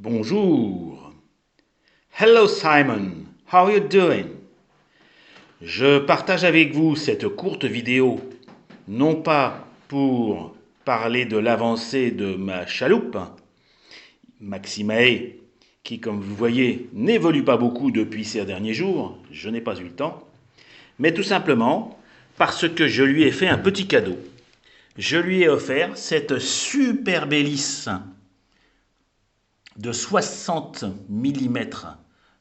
Bonjour. Hello Simon, how are you doing? Je partage avec vous cette courte vidéo, non pas pour parler de l'avancée de ma chaloupe, Maximae, qui comme vous voyez n'évolue pas beaucoup depuis ces derniers jours, je n'ai pas eu le temps, mais tout simplement parce que je lui ai fait un petit cadeau. Je lui ai offert cette superbe hélice de 60 mm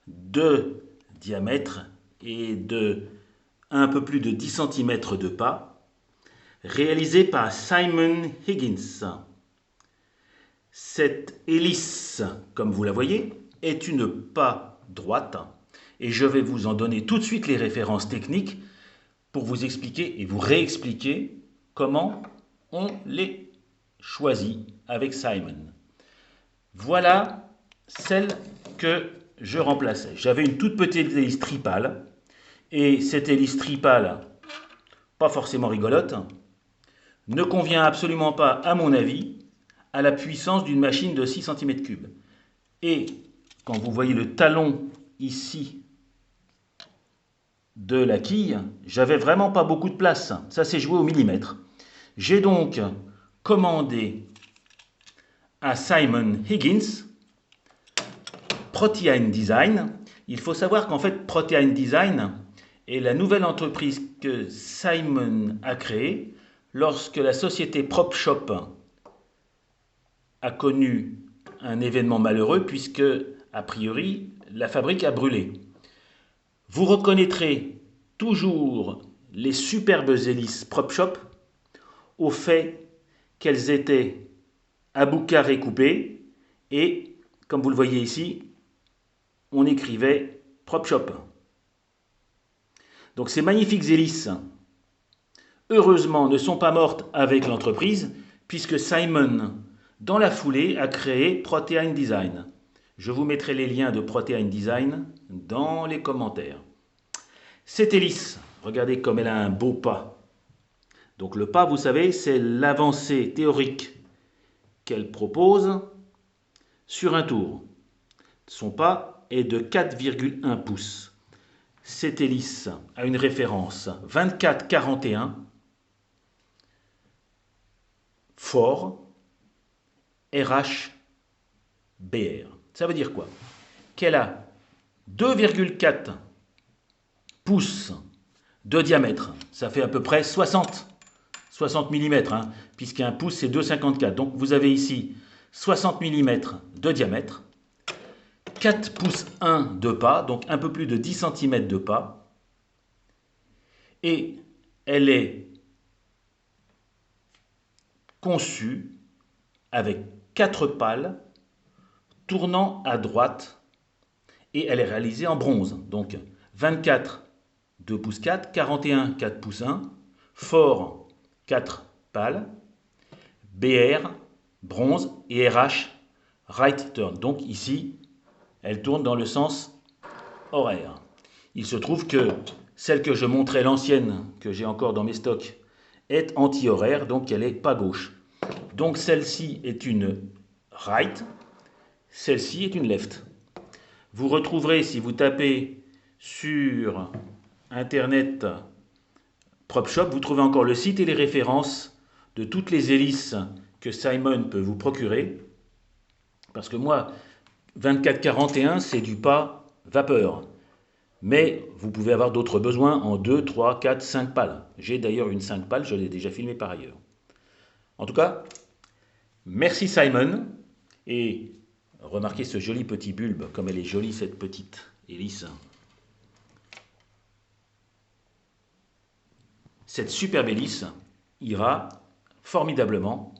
de diamètre et de un peu plus de 10 cm de pas, réalisée par Simon Higgins. Cette hélice, comme vous la voyez, est une pas droite et je vais vous en donner tout de suite les références techniques pour vous expliquer et vous réexpliquer comment on les choisit avec Simon. Voilà celle que je remplaçais. J'avais une toute petite hélice tripale, et cette hélice tripale, pas forcément rigolote, ne convient absolument pas, à mon avis, à la puissance d'une machine de 6 cm3. Et quand vous voyez le talon ici de la quille, j'avais vraiment pas beaucoup de place. Ça s'est joué au millimètre. J'ai donc commandé à Simon Higgins Protean Design. Il faut savoir qu'en fait Protean Design est la nouvelle entreprise que Simon a créée lorsque la société PropShop a connu un événement malheureux puisque, a priori, la fabrique a brûlé. Vous reconnaîtrez toujours les superbes hélices PropShop au fait qu'elles étaient à bout carré coupé et, comme vous le voyez ici, on écrivait PropShop. Donc ces magnifiques hélices, heureusement, ne sont pas mortes avec l'entreprise, puisque Simon, dans la foulée, a créé Protean Design. Je vous mettrai les liens de Protean Design dans les commentaires. Cette hélice, regardez comme elle a un beau pas. Donc le pas, vous savez, c'est l'avancée théorique qu'elle propose sur un tour. Son pas est de 4,1 pouces. Cette hélice a une référence 24-41, fort, RH, BR. Ça veut dire quoi? Qu'elle a 2,4 pouces de diamètre. Ça fait à peu près 60 mm, hein, puisqu'un pouce c'est 2,54. Donc vous avez ici 60 mm de diamètre, 4 pouces 1 de pas, donc un peu plus de 10 cm de pas, et elle est conçue avec 4 pales tournant à droite et elle est réalisée en bronze. Donc 24 2 pouces 4, 41 4 pouces 1, fort 4 pales, BR bronze et RH right turn. Donc ici, elle tourne dans le sens horaire. Il se trouve que celle que je montrais, l'ancienne que j'ai encore dans mes stocks, est anti-horaire, donc elle n'est pas gauche. Donc celle-ci est une right, celle-ci est une left. Vous retrouverez, si vous tapez sur internet PropShop, vous trouvez encore le site et les références de toutes les hélices que Simon peut vous procurer. Parce que moi, 24-41, c'est du pas vapeur. Mais vous pouvez avoir d'autres besoins en 2, 3, 4, 5 pales. J'ai d'ailleurs une 5 pales, je l'ai déjà filmée par ailleurs. En tout cas, merci Simon. Et remarquez ce joli petit bulbe, comme elle est jolie cette petite hélice. Cette superbe hélice ira formidablement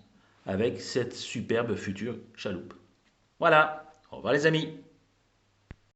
avec cette superbe future chaloupe. Voilà, au revoir les amis.